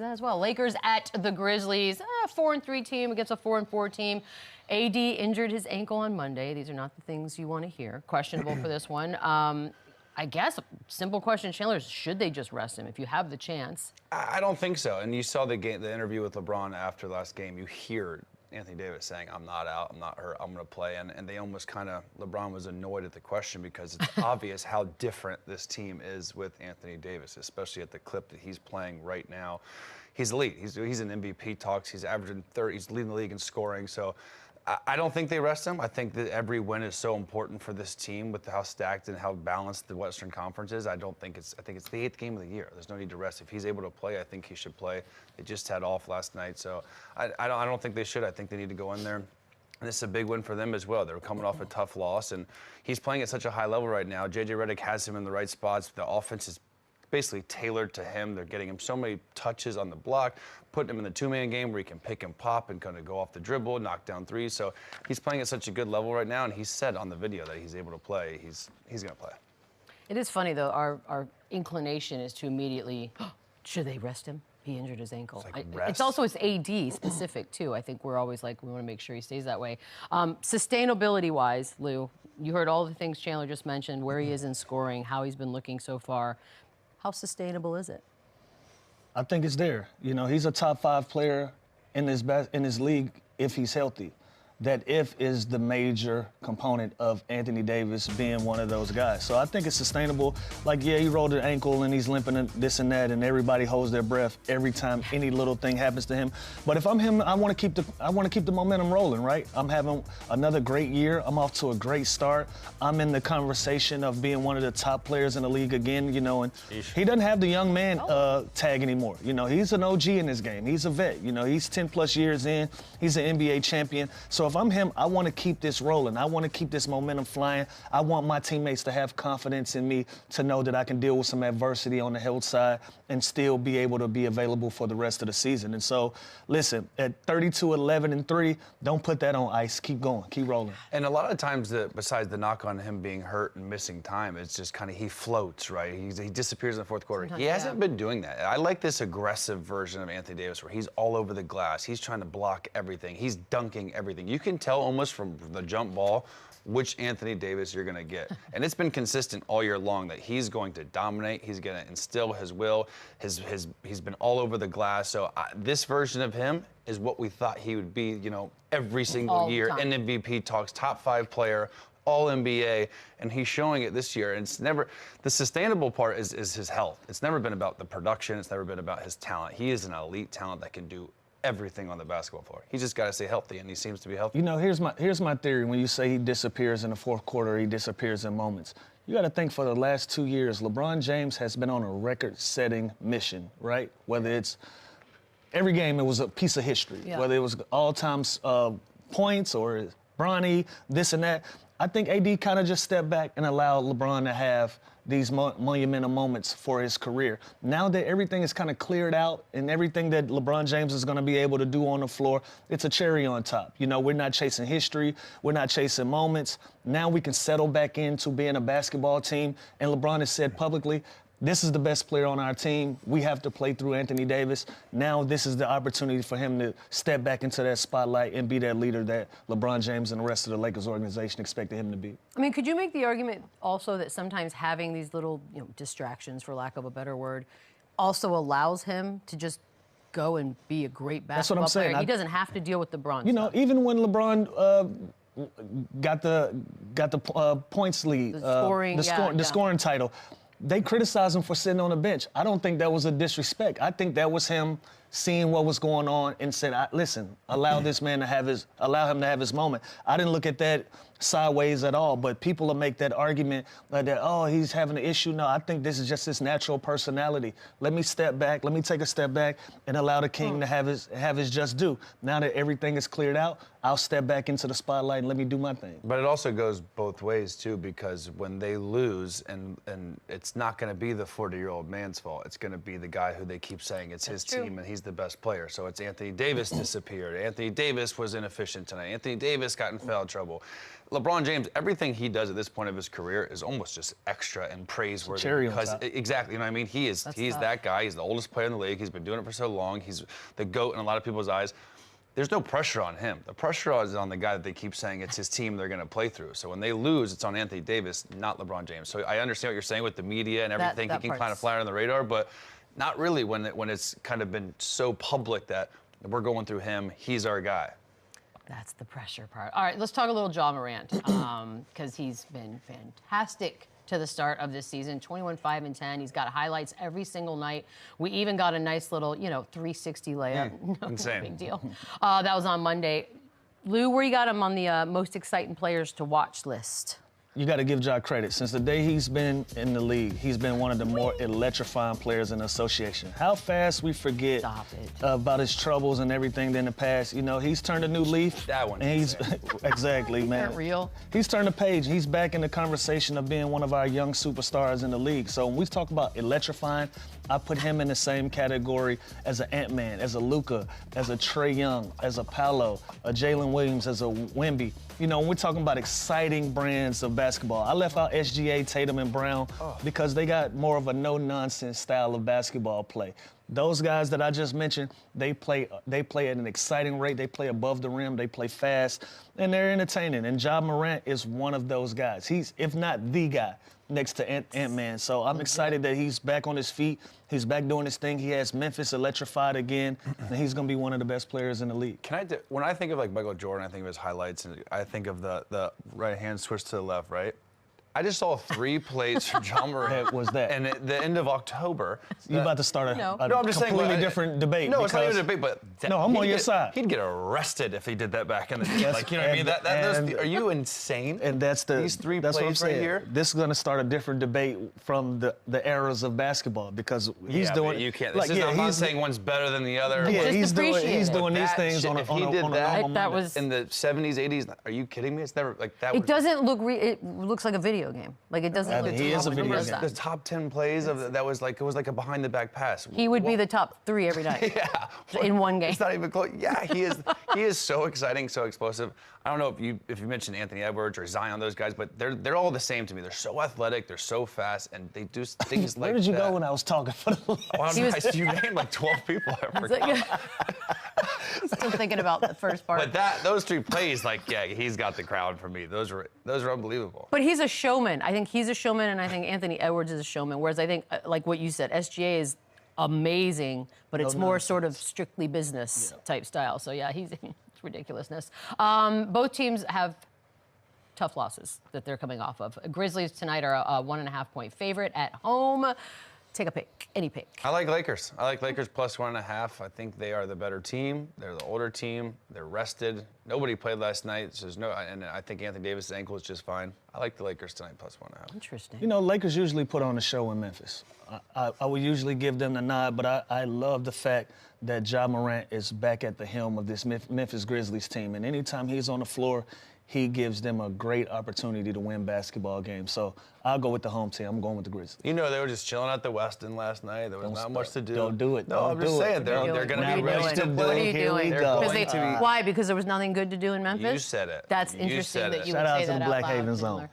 As well. Lakers at the Grizzlies. 4-3 team against a 4-4 team. AD injured his ankle on Monday. These are not the things you want to hear. Questionable for this one. I guess a simple question, Chandler, should they just rest him if you have the chance? I don't think so. And you saw the interview with LeBron after last game. You hear Anthony Davis saying, I'm not out, I'm not hurt, I'm going to play. And they almost LeBron was annoyed at the question because it's obvious how different this team is with Anthony Davis, especially at the clip that he's playing right now. He's elite. He's in MVP talks. He's averaging 30. He's leading the league in scoring. So I don't think they rest him. I think that every win is so important for this team with how stacked and how balanced the Western Conference is. I think it's the 8th game of the year. There's no need to rest. If he's able to play, I think he should play. They just had off last night, so I don't think they should. I think they need to go in there. And this is a big win for them as well. They're coming off a tough loss, and he's playing at such a high level right now. J.J. Redick has him in the right spots. The offense is basically tailored to him. They're getting him so many touches on the block, putting him in the two-man game where he can pick and pop and kind of go off the dribble, knock down threes. So he's playing at such a good level right now, and he said on the video that he's able to play. He's going to play. It is funny, though. Our inclination is to immediately, should they rest him? He injured his ankle. It's also his AD specific, too. I think we're always like, we want to make sure he stays that way. Sustainability-wise, Lou, you heard all the things Chandler just mentioned, where he is in scoring, how he's been looking so far. How sustainable is it? I think it's there. You know, he's a top 5 player in his league if he's healthy. That if is the major component of Anthony Davis being one of those guys. So I think it's sustainable. Like, yeah, he rolled an ankle and he's limping and this and that, and everybody holds their breath every time any little thing happens to him. But if I'm him, I want to keep the momentum rolling, right? I'm having another great year. I'm off to a great start. I'm in the conversation of being one of the top players in the league again, you know, and he doesn't have the young man tag anymore. You know, he's an OG in this game. He's a vet. You know, he's 10+ years in. He's an NBA champion. So if I'm him, I want to keep this rolling. I want to keep this momentum flying. I want my teammates to have confidence in me to know that I can deal with some adversity on the health side and still be able to be available for the rest of the season. And so, listen, at 32-11-3, don't put that on ice. Keep going. Keep rolling. And a lot of times, besides the knock on him being hurt and missing time, it's just kind of he floats, right? He disappears in the fourth quarter. He hasn't been doing that. I like this aggressive version of Anthony Davis where he's all over the glass. He's trying to block everything. He's dunking everything. You can tell almost from the jump ball which Anthony Davis you're going to get. And it's been consistent all year long that he's going to dominate. He's going to instill his will. He's been all over the glass. So this version of him is what we thought he would be, you know, every single year in MVP talks, top 5 player, all NBA, and he's showing it this year. And it's never, the sustainable part is his health. It's never been about the production. It's never been about his talent. He is an elite talent that can do everything on the basketball floor. He's just got to stay healthy, and he seems to be healthy. You know, here's my theory. When you say he disappears in the fourth quarter, he disappears in moments. You got to think for the last 2 years, LeBron James has been on a record-setting mission, right? Whether it's every game, it was a piece of history. Yeah. Whether it was all-time points or Bronny, this and that. I think AD kind of just stepped back and allowed LeBron to have these monumental moments for his career. Now that everything is kind of cleared out and everything that LeBron James is going to be able to do on the floor, it's a cherry on top. You know, we're not chasing history. We're not chasing moments. Now we can settle back into being a basketball team. And LeBron has said publicly, this is the best player on our team. We have to play through Anthony Davis. Now this is the opportunity for him to step back into that spotlight and be that leader that LeBron James and the rest of the Lakers organization expected him to be. I mean, could you make the argument also that sometimes having these little, you know, distractions, for lack of a better word, also allows him to just go and be a great basketball player? He doesn't have to deal with the LeBron You know, even when LeBron got the points lead, the scoring title, they criticized him for sitting on the bench. I don't think that was a disrespect. I think that was him seeing what was going on and said, listen, allow this man to have his moment. I didn't look at that sideways at all, but people will make that argument like that, oh, he's having an issue. No, I think this is just his natural personality. Let me step back, let me take a step back and allow the king to have his just due. Now that everything is cleared out, I'll step back into the spotlight and let me do my thing. But it also goes both ways, too, because when they lose, and it's not going to be the 40-year-old man's fault. It's going to be the guy who they keep saying it's his team, and he's he's the best player. So it's Anthony Davis disappeared. Anthony Davis was inefficient tonight. Anthony Davis got in foul trouble. LeBron James, everything he does at this point of his career is almost just extra and praiseworthy. Cherry on top. Exactly, you know what I mean? He's that guy. He's the oldest player in the league. He's been doing it for so long. He's the GOAT in a lot of people's eyes. There's no pressure on him. The pressure is on the guy that they keep saying it's his team they're going to play through. So when they lose, it's on Anthony Davis, not LeBron James. So I understand what you're saying with the media and everything. He can kind of fly on the radar, but not really when it's kind of been so public that we're going through him. He's our guy. That's the pressure part. All right, let's talk a little Ja Morant, because he's been fantastic to the start of this season. 21, 5, and 10. He's got highlights every single night. We even got a nice little, 360 layup. No insane. Big deal. That was on Monday. Lou, where you got him on the most exciting players to watch list? You got to give Ja credit. Since the day he's been in the league, he's been one of the more electrifying players in the association. How fast we forget about his troubles and everything in the past. He's turned a new leaf. That one. And he's exactly, man. Isn't that real? He's turned a page. He's back in the conversation of being one of our young superstars in the league. So when we talk about electrifying, I put him in the same category as an Ant-Man, as a Luka, as a Trae Young, as a Paolo, a Jalen Williams, as a Wemby. When we're talking about exciting brands of basketball, I left out SGA, Tatum, and Brown because they got more of a no-nonsense style of basketball play. Those guys that I just mentioned, they play at an exciting rate. They play above the rim. They play fast, and they're entertaining. And Ja Morant is one of those guys. He's, if not the guy, next to Ant-Man. So I'm excited that he's back on his feet. He's back doing his thing. He has Memphis electrified again, and he's going to be one of the best players in the league. When I think of like Michael Jordan, I think of his highlights, and I think of the right hand switch to the left, right? I just saw 3 plays from Ja Morant. What was that? And at the end of October. You're about to start a I'm just completely saying, different debate. No, it's not even a debate, but no, I'm on your side. He'd get arrested if he did that back in the day. Like, you know what I mean? Are you insane? And these 3 plays right here. This is going to start a different debate from the eras of basketball because he's doing. But you can't. I'm not saying one's better than the other. Yeah, he's doing these things on a that was in the 70s, 80s. Are you kidding me? It's never like that. It doesn't look. It looks like a video game. Like it doesn't look. He is a video game. The top 10 plays of that was like a behind the back pass. He would be the top 3 every night. In one game. It's not even close. Yeah, he is. He is so exciting, so explosive. I don't know if you mentioned Anthony Edwards or Zion, those guys, but they're all the same to me. They're so athletic, they're so fast, and they do things like that. Where did you go when I was talking for the you named like 12 people. I forgot. Still thinking about the first part. But those 3 plays, he's got the crowd for me. Those are unbelievable. But he's a showman. I think he's a showman, and I think Anthony Edwards is a showman. Whereas I think, like what you said, SGA is amazing, but it's more sort of strictly business type style. So yeah, it's ridiculousness. Both teams have tough losses that they're coming off of. Grizzlies tonight are a 1.5-point favorite at home. Take a pick, any pick. I like Lakers. I like Lakers plus 1.5. I think they are the better team. They're the older team. They're rested. Nobody played last night, so and I think Anthony Davis' ankle is just fine. I like the Lakers tonight plus 1.5. Interesting. Lakers usually put on a show in Memphis. I would usually give them the nod, but I love the fact that Ja Morant is back at the helm of this Memphis Grizzlies team, and anytime he's on the floor, he gives them a great opportunity to win basketball games. So I'll go with the home team. I'm going with the Grizzlies. They were just chilling at the Westin last night. There was not much to do. Don't do it. No, I'm just saying they're going to be ready to What are you doing? Why? Because there was nothing good to do in Memphis? You said it. That's interesting that you would say that out loud. Shout out to the Black Haven Zone.